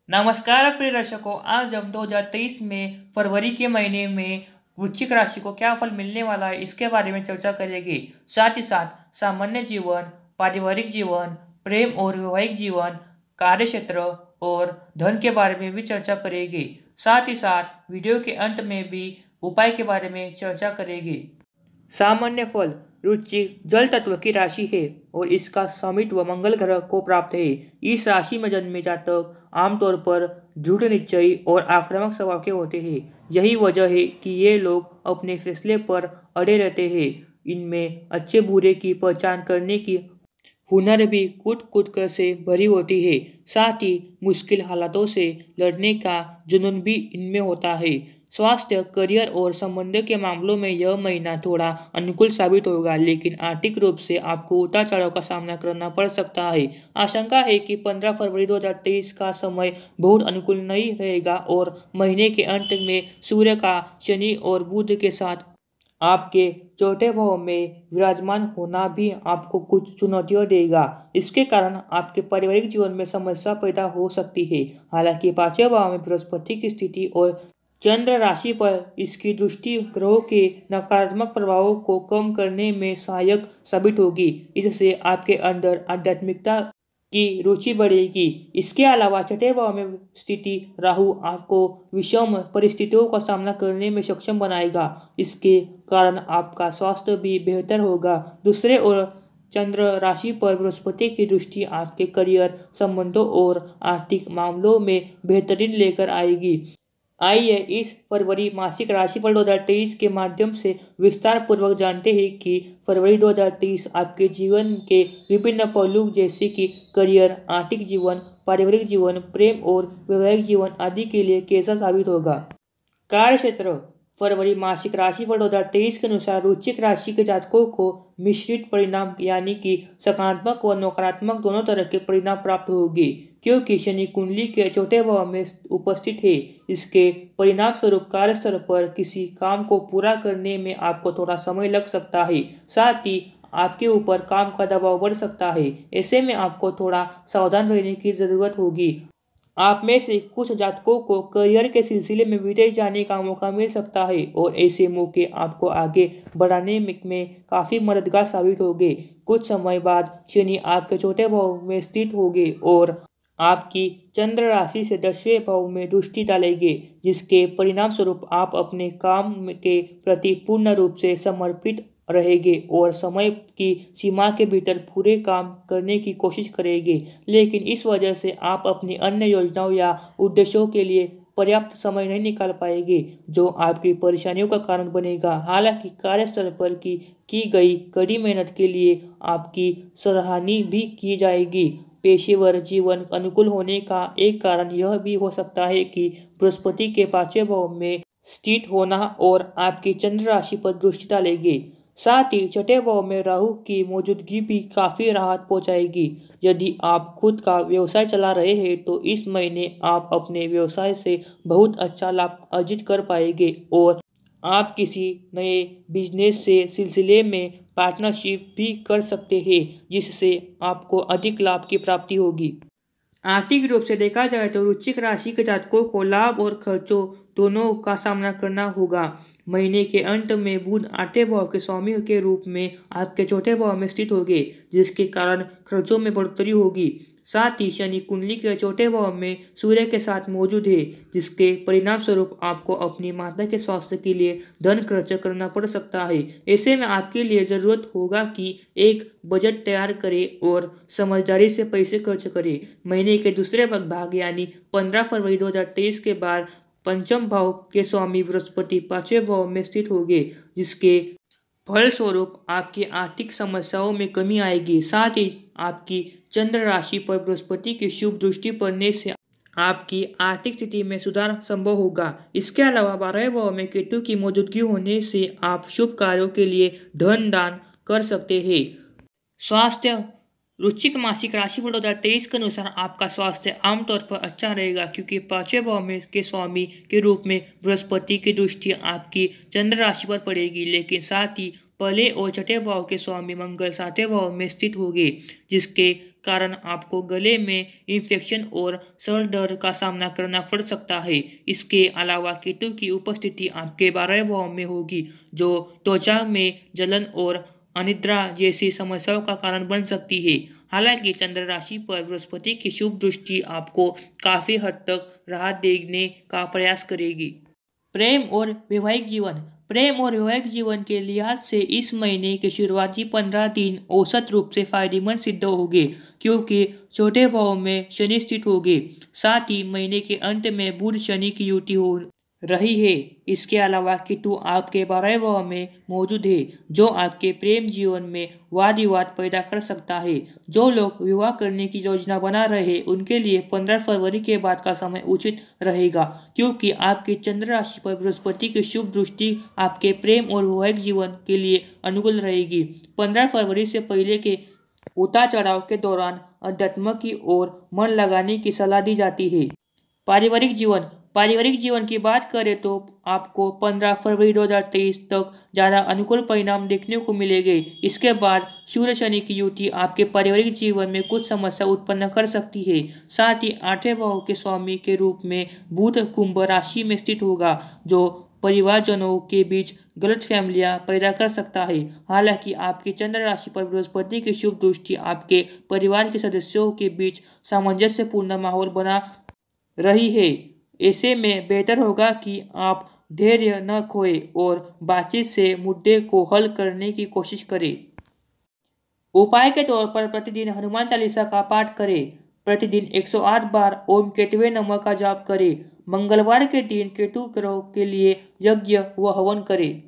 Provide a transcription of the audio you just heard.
नमस्कार प्रिय दर्शकों, आज हम 2023 में फरवरी के महीने में वृश्चिक राशि को क्या फल मिलने वाला है इसके बारे में चर्चा करेंगे। साथ ही साथ सामान्य जीवन, पारिवारिक जीवन, प्रेम और वैवाहिक जीवन, कार्यक्षेत्र और धन के बारे में भी चर्चा करेंगे। साथ ही साथ वीडियो के अंत में भी उपाय के बारे में चर्चा करेंगे। सामान्य फल। वृश्चिक जल तत्व की राशि है और इसका स्वामित्व मंगल ग्रह को प्राप्त है। इस राशि में जन्मे जातक आमतौर पर दृढ़ निश्चयी और आक्रामक स्वभाव के होते हैं। यही वजह है कि ये लोग अपने फैसले पर अड़े रहते हैं। इनमें अच्छे बुरे की पहचान करने की हुनर भी कूट कर से भरी होती है। साथ ही मुश्किल हालातों से लड़ने का जुनून भी इनमें होता है। स्वास्थ्य, करियर और संबंधों के मामलों में यह महीना थोड़ा अनुकूल साबित होगा, लेकिन आर्थिक रूप से आपको उतार चढ़ाव का सामना करना पड़ सकता है। आशंका है कि 15 फरवरी 2023 का समय बहुत अनुकूल नहीं रहेगा और महीने के अंत में सूर्य का शनि और बुध के साथ आपके चौथे भाव में विराजमान होना भी आपको कुछ चुनौतियां देगा। इसके कारण आपके पारिवारिक जीवन में समस्या पैदा हो सकती है। हालांकि पांचवें भाव में बृहस्पति की स्थिति और चंद्र राशि पर इसकी दृष्टि ग्रहों के नकारात्मक प्रभावों को कम करने में सहायक साबित होगी। इससे आपके अंदर आध्यात्मिकता की रुचि बढ़ेगी। इसके अलावा छठे भाव में स्थिति राहु आपको विषम परिस्थितियों का सामना करने में सक्षम बनाएगा। इसके कारण आपका स्वास्थ्य भी बेहतर होगा। दूसरे ओर चंद्र राशि पर बृहस्पति की दृष्टि आपके करियर, संबंधों और आर्थिक मामलों में बेहतरीन लेकर आएगी। आइए इस फरवरी मासिक राशिफल 2023 के माध्यम से विस्तार पूर्वक जानते हैं कि फरवरी 2023 आपके जीवन के विभिन्न पहलू जैसे कि करियर, आर्थिक जीवन, पारिवारिक जीवन, प्रेम और वैवाहिक जीवन आदि के लिए कैसा साबित होगा। कार्यक्षेत्र। फरवरी मासिक राशिफल 2023 के अनुसार वृश्चिक राशि के जातकों को मिश्रित परिणाम यानी कि सकारात्मक व नकारात्मक दोनों तरह के परिणाम प्राप्त होंगे, क्योंकि शनि कुंडली के चौथे भाव में उपस्थित है। इसके परिणाम स्वरूप कार्यस्थल पर किसी काम को पूरा करने में आपको थोड़ा समय लग सकता है। साथ ही आपके ऊपर काम का दबाव बढ़ सकता है। ऐसे में आपको थोड़ा सावधान रहने की जरूरत होगी। आप में से कुछ जातकों को करियर के सिलसिले में विदेश जाने का मौका मिल सकता है और ऐसे मौके आपको आगे बढ़ाने में काफ़ी मददगार साबित होंगे। कुछ समय बाद शनि आपके चौथे भाव में स्थित होंगे और आपकी चंद्र राशि से 10वें भाव में दृष्टि डालेंगे, जिसके परिणाम स्वरूप आप अपने काम के प्रति पूर्ण रूप से समर्पित रहेंगे और समय की सीमा के भीतर पूरे काम करने की कोशिश करेंगे। लेकिन इस वजह से आप अपनी अन्य योजनाओं या उद्देश्यों के लिए पर्याप्त समय नहीं निकाल पाएंगे, जो आपकी परेशानियों का कारण बनेगा। हालांकि कार्यस्थल पर की गई कड़ी मेहनत के लिए आपकी सराहनीय भी की जाएगी। पेशेवर जीवन अनुकूल होने का एक कारण यह भी हो सकता है कि बृहस्पति के 5वें भाव में स्थित होना और आपकी चंद्र राशि पर दृष्टि डालेंगे। साथ ही छठे भाव में राहु की मौजूदगी भी काफ़ी राहत पहुंचाएगी। यदि आप खुद का व्यवसाय चला रहे हैं तो इस महीने आप अपने व्यवसाय से बहुत अच्छा लाभ अर्जित कर पाएंगे और आप किसी नए बिजनेस से सिलसिले में पार्टनरशिप भी कर सकते हैं, जिससे आपको अधिक लाभ की प्राप्ति होगी। आर्थिक रूप से देखा जाए तो वृश्चिक राशि के जातकों को लाभ और खर्चों दोनों का सामना करना होगा। महीने के अंत में बुध 8वें भाव के स्वामी के रूप में आपके चौथे भाव में स्थित होंगे, जिसके कारण खर्चों में बढ़ोतरी होगी। साथ ही शनि कुंडली के चौथे भाव में सूर्य के साथ मौजूद है, जिसके परिणाम स्वरूप आपको अपनी माता के स्वास्थ्य के लिए धन खर्च करना पड़ सकता है। ऐसे में आपके लिए ज़रूरत होगा कि एक बजट तैयार करें और समझदारी से पैसे खर्च करें। महीने के दूसरे भाग यानी 15 फरवरी 2023 के बाद पंचम भाव के स्वामी बृहस्पति 5वें भाव में स्थित होंगे, जिसके फलस्वरूप आपकी आर्थिक समस्याओं में कमी आएगी। साथ ही आपकी चंद्र राशि पर बृहस्पति की शुभ दृष्टि पड़ने से आपकी आर्थिक स्थिति में सुधार संभव होगा। इसके अलावा 12वें भाव में केतु की मौजूदगी होने से आप शुभ कार्यों के लिए धन दान कर सकते हैं। स्वास्थ्य। वृश्चिक मासिक राशिफल 2023 के अनुसार आपका स्वास्थ्य आमतौर पर अच्छा रहेगा, क्योंकि 5वें भाव में के स्वामी के रूप में बृहस्पति की दृष्टि आपकी चंद्र राशि पर पड़ेगी। लेकिन साथ ही पहले और छठे भाव के स्वामी मंगल 7वें भाव में स्थित होंगे, जिसके कारण आपको गले में इन्फेक्शन और सर दर्द का सामना करना पड़ सकता है। इसके अलावा केतु की उपस्थिति आपके 12वें भाव में होगी, जो त्वचा में जलन और अनिद्रा जैसी समस्याओं का कारण बन सकती है। हालांकि चंद्र राशि पर बृहस्पति की शुभ दृष्टि आपको काफी हद तक राहत देने का प्रयास करेगी। प्रेम और वैवाहिक जीवन। प्रेम और वैवाहिक जीवन के लिहाज से इस महीने के शुरुआती 15 दिन औसत रूप से फायदेमंद सिद्ध होंगे, क्योंकि चौथे भाव में शनि स्थित होंगे। साथ ही महीने के अंत में बुध शनि की युति हो रही है। इसके अलावा केतु आपके 12वें भाव में मौजूद है, जो आपके प्रेम जीवन में वाद विवाद पैदा कर सकता है। जो लोग विवाह करने की योजना बना रहे हैं उनके लिए 15 फरवरी के बाद का समय उचित रहेगा, क्योंकि आपकी चंद्र राशि पर बृहस्पति की शुभ दृष्टि आपके प्रेम और वैवाहिक जीवन के लिए अनुकूल रहेगी। 15 फरवरी से पहले के उतार चढ़ाव के दौरान अध्यात्म की ओर मन लगाने की सलाह दी जाती है। पारिवारिक जीवन की बात करें तो आपको 15 फरवरी 2023 तक ज़्यादा अनुकूल परिणाम देखने को मिलेंगे। इसके बाद सूर्य शनि की युति आपके पारिवारिक जीवन में कुछ समस्या उत्पन्न कर सकती है। साथ ही 8वें भाव के स्वामी के रूप में बुध कुंभ राशि में स्थित होगा, जो परिवारजनों के बीच गलतफहमियां पैदा कर सकता है। हालांकि आपकी चंद्र राशि पर बृहस्पति की शुभ दृष्टि आपके परिवार के सदस्यों के बीच सामंजस्यपूर्ण माहौल बना रही है। ऐसे में बेहतर होगा कि आप धैर्य न खोएं और बातचीत से मुद्दे को हल करने की कोशिश करें। उपाय के तौर पर प्रतिदिन हनुमान चालीसा का पाठ करें। प्रतिदिन 108 बार ओम केतवे नमः का जाप करें। मंगलवार के दिन केतु ग्रह के लिए यज्ञ व हवन करें।